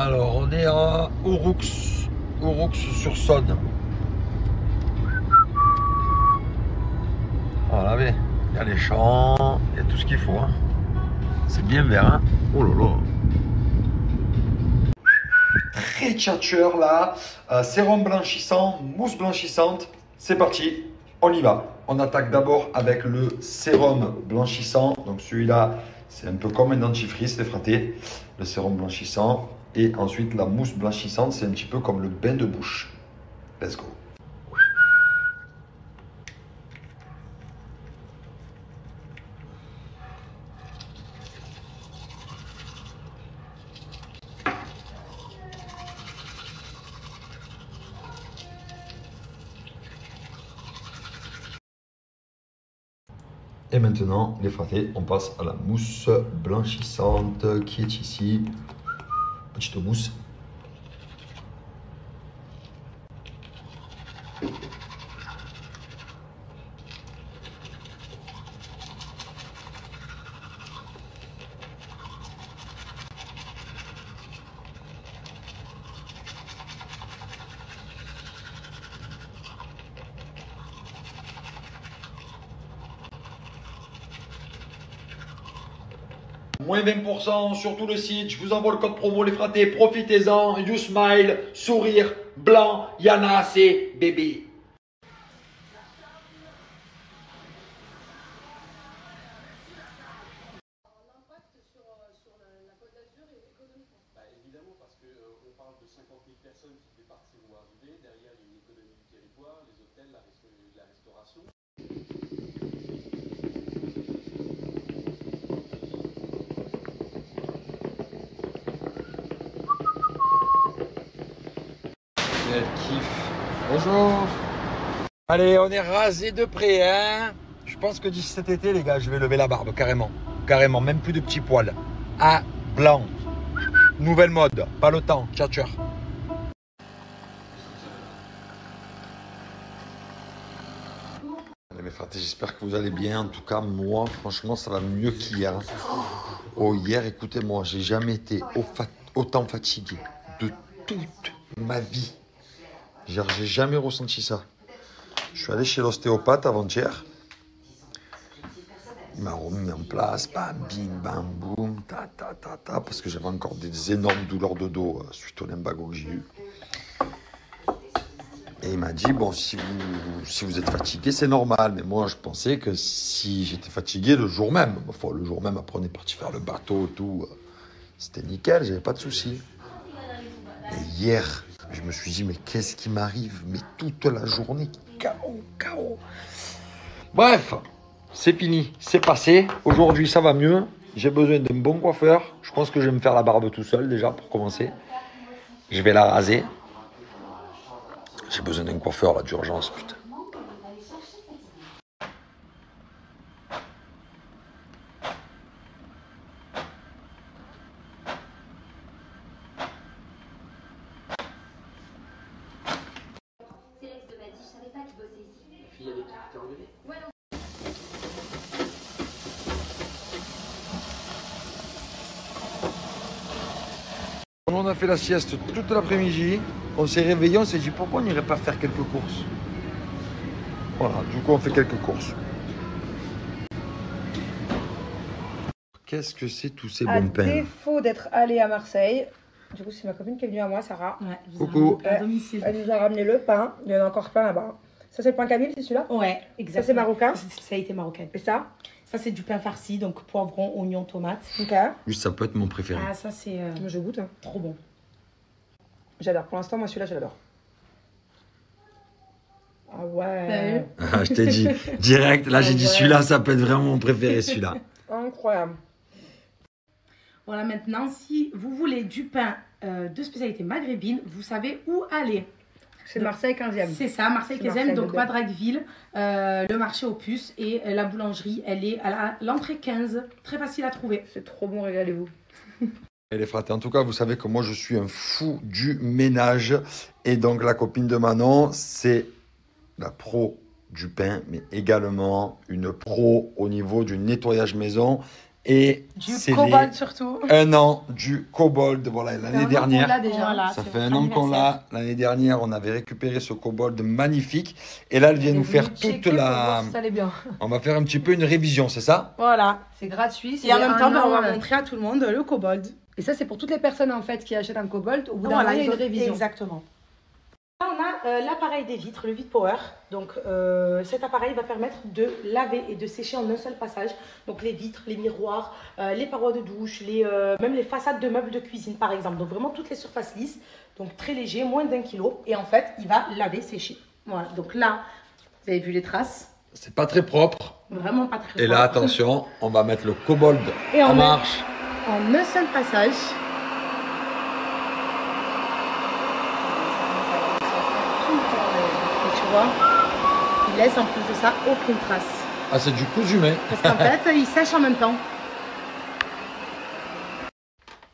Alors, on est à Ouroux-sur-Saône. Voilà, mais il y a les champs, il y a tout ce qu'il faut. Hein. C'est bien vert. Hein. Oh là là. Très tchatcheur là. Sérum blanchissant, mousse blanchissante. C'est parti, on y va. On attaque d'abord avec le sérum blanchissant. Donc celui-là, c'est un peu comme un dentifrice, les fratés. Le sérum blanchissant. Et ensuite, la mousse blanchissante, c'est un petit peu comme le bain de bouche. Let's go. Et maintenant, les fratés, on passe à la mousse blanchissante qui est ici. Petite mousse. Moins 20% sur tout le site, je vous envoie le code promo les fratés, profitez-en, you smile, sourire, blanc, Yana, c'est bébé. Évidemment, parce qu'on parle de 50 000 personnes qui devaient partir ou arriver. Derrière, il y a une économie du territoire, les hôtels, la restauration. Quel kiff. Bonjour. Allez, on est rasé de près, hein. Je pense que d'ici cet été, les gars, je vais lever la barbe, carrément. Carrément, même plus de petits poils. À blanc. Nouvelle mode, pas le temps, tchatcher. Allez mes fratés, j'espère que vous allez bien. En tout cas, moi, franchement, ça va mieux qu'hier. Oh, hier, écoutez-moi, j'ai jamais été autant fatigué de toute ma vie. J'ai jamais ressenti ça. Je suis allé chez l'ostéopathe avant-hier. Il m'a remis en place, bam, bim, bam, boum, ta, parce que j'avais encore des énormes douleurs de dos suite au lumbago que j'ai eu. Et il m'a dit, bon, si vous êtes fatigué, c'est normal. Mais moi, je pensais que si j'étais fatigué le jour même, enfin, le jour même, après on est parti faire le bateau et tout, c'était nickel, j'avais pas de soucis. Et hier, je me suis dit, mais qu'est-ce qui m'arrive? Mais toute la journée, KO. Bref, c'est fini, c'est passé. Aujourd'hui, ça va mieux. J'ai besoin d'un bon coiffeur. Je pense que je vais me faire la barbe tout seul déjà pour commencer. Je vais la raser. J'ai besoin d'un coiffeur là d'urgence, putain. On a fait la sieste toute l'après-midi. On s'est réveillé, on s'est dit pourquoi on n'irait pas faire quelques courses. Voilà, du coup on fait quelques courses. Qu'est-ce que c'est tous ces bons pains? À défaut d'être allé à Marseille, du coup c'est ma copine qui est venue à moi, Sarah. Ouais, Coucou. à domicile. Elle nous a ramené le pain, il y en a encore plein là-bas. Ça c'est le pain Camille, c'est celui-là? Ouais, exactement. Ça c'est marocain? Ça a été marocain. Et ça? Ça c'est du pain farci, donc poivron, oignon, tomate. Ok. Juste ça peut être mon préféré. Ah ça c'est Moi je goûte. Hein. trop bon. J'adore. Pour l'instant, moi celui-là je l'adore. Ah ouais. Ah, je t'ai dit, direct, là j'ai dit celui-là, ça peut être vraiment mon préféré celui-là. Incroyable. Voilà, maintenant si vous voulez du pain de spécialité maghrébine, vous savez où aller. C'est Marseille 15e. C'est ça, Marseille 15e, Marseille, donc bébé. Madragueville, le marché aux puces et la boulangerie, elle est à l'entrée 15, très facile à trouver. C'est trop bon, régalez-vous. Et les fratés, en tout cas, vous savez que moi je suis un fou du ménage. Et donc la copine de Manon, c'est la pro du pain, mais également une pro au niveau du nettoyage maison Et Du c'est cobalt surtout. un an du Kobold. Voilà, l'année dernière. Là déjà. Voilà, Ça c'est fait votre un an qu'on anniversaire. l'a. L'année dernière, on avait récupéré ce Kobold magnifique. Et là, elle vient nous faire toute la... Ça allait bien. On va faire un petit peu une révision, c'est ça? Voilà. C'est gratuit. Et en même temps, on va montrer. montrer à tout le monde le kobold. Et ça, c'est pour toutes les personnes en fait qui achètent un Cobalt. Au bout d'un Voilà, moment, il y a une révision. Exactement. Là, on a l'appareil des vitres, le Vite Power. Donc, cet appareil va permettre de laver et de sécher en un seul passage. Donc, les vitres, les miroirs, les parois de douche, même les façades de meubles de cuisine, par exemple. Donc, vraiment toutes les surfaces lisses. Donc, très léger, moins d'1 kg. Et en fait, il va laver, sécher. Voilà. Donc là, vous avez vu les traces. C'est pas très propre. Vraiment pas très Et là, propre. attention, on va mettre le Kobold Et en on met- marche. En un seul passage. Et tu vois, il laisse en plus de ça aucune trace. Ah, c'est du cousu humain. Parce qu'en fait, il sèche en même temps.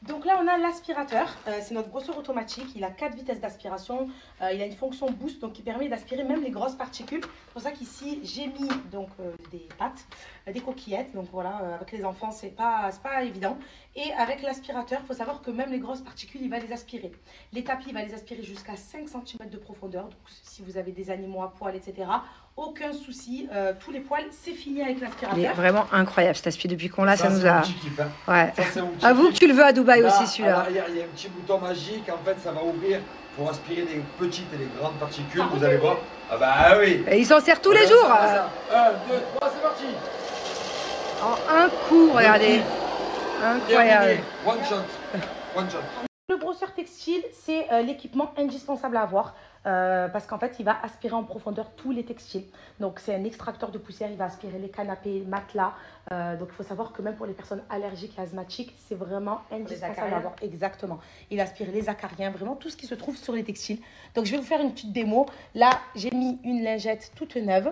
Donc là, on a l'aspirateur. C'est notre brosseur automatique. Il a 4 vitesses d'aspiration. Il a une fonction boost donc qui permet d'aspirer même les grosses particules. C'est pour ça qu'ici, j'ai mis donc, des pâtes, des coquillettes. Donc voilà, avec les enfants, c'est pas évident. Et avec l'aspirateur, il faut savoir que même les grosses particules, il va les aspirer. Les tapis, il va les aspirer jusqu'à 5 cm de profondeur. Donc si vous avez des animaux à poil, etc., aucun souci. Tous les poils, c'est fini avec Il est l'aspirateur. vraiment incroyable cet aspirateur. Depuis qu'on l'a, ça nous c'est a. mon petit kiff, hein. Ouais. Ça, c'est mon petit Avoue que kiff. tu le veux à Dubaï Là, aussi à celui-là. l'arrière, il y a un petit bouton magique. En fait, ça va ouvrir pour aspirer les petites et les grandes particules. Ah, Vous ok. allez voir. Ah bah oui. Et il s'en sert tous les Regarde jours. ça, regarde ça. 1, 2, 3, c'est parti. En un coup, regardez. Incroyable. Terminé. One shot. One shot. Le brosseur textile, c'est l'équipement indispensable à avoir parce qu'en fait, il va aspirer en profondeur tous les textiles. Donc, c'est un extracteur de poussière, il va aspirer les canapés, matelas. Donc, il faut savoir que même pour les personnes allergiques et asthmatiques, c'est vraiment indispensable à acariens. avoir. Exactement. Il aspire les acariens, vraiment tout ce qui se trouve sur les textiles. Donc, je vais vous faire une petite démo. Là, j'ai mis une lingette toute neuve.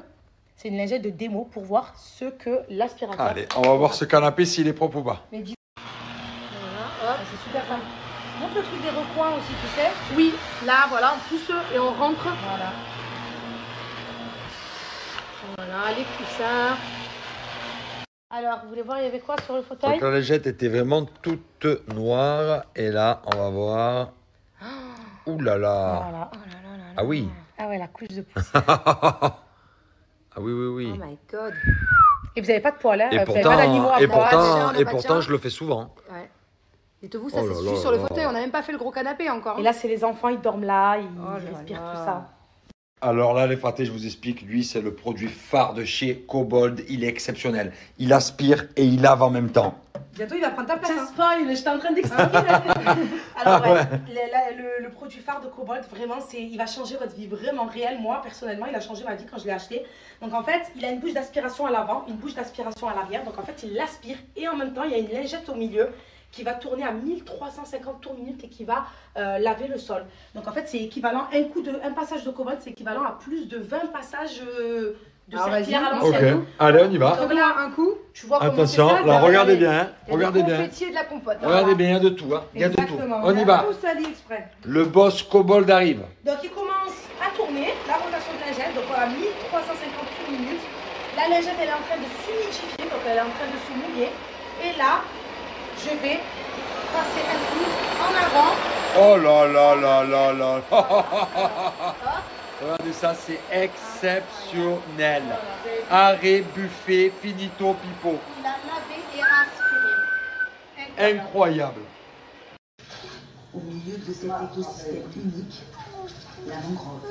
C'est une lingette de démo pour voir ce que l'aspirateur... Allez, on va voir ce canapé s'il est propre ou pas. Mais dis. Voilà, hop, c'est super simple. Montre le truc des recoins aussi, tu sais. Oui, là, voilà, on pousse et on rentre. Voilà. Voilà, les coussins. Alors, vous voulez voir, il y avait quoi sur le fauteuil? Donc la lingette était vraiment toute noire. Et là, on va voir. Ouh là là. Voilà. Oh là là là là. Ah oui. Ah ouais, la couche de poussière. Ah oui, oui, oui. Oh my god. Et vous n'avez pas de poils, hein? Et Vous n'avez pas d'animaux pourtant, à et poils. on a pas de pourtant, chien. je le fais souvent. Ouais. Et te vous, ça Oh c'est là juste là sur le là. fauteuil. On n'a même pas fait le gros canapé encore. Et là, c'est les enfants, ils dorment là, ils Oh là respirent là. tout ça. Alors là, les fratés, je vous explique. Lui, c'est le produit phare de chez Kobold. Il est exceptionnel. Il aspire et il lave en même temps. Bientôt, il va prendre ta place. Ça hein. spoil, j'étais en train d'expliquer. Alors, ouais, le produit phare de Kobold, vraiment, il va changer votre vie vraiment réelle. Moi, personnellement, il a changé ma vie quand je l'ai acheté. Donc, en fait, il a une bouche d'aspiration à l'avant, une bouche d'aspiration à l'arrière. Donc, en fait, il l'aspire et en même temps, il y a une lingette au milieu qui va tourner à 1350 tours minutes et qui va laver le sol. Donc, en fait, c'est équivalent, un passage de Kobold, c'est équivalent à plus de 20 passages de Alors, serpillère à vas-y. l'ancienne. Allez, on y va. Donc là, un coup, Tu vois comment Attention, c'est ça, là, regardez regardez. bien. Hein. il y a Regardez du bien. confetti et de la compote. hein. Regardez bien, il y a de tout. Hein. Il y a de tout. Exactement. On y va. Tout ça AliExpress. Le boss Kobold arrive. Donc il commence à tourner la rotation de lingette, donc on a 1350 tours minutes. La lingette elle est en train de s'humidifier, donc elle est en train de se mouiller. Et là, je vais passer un coup en avant. Oh là là là là là. Regardez ça, c'est exceptionnel. Arrêt, buffet, finito, pipo. Il a lavé et aspiré. Incroyable. Au milieu de cet écosystème unique, la mangrove.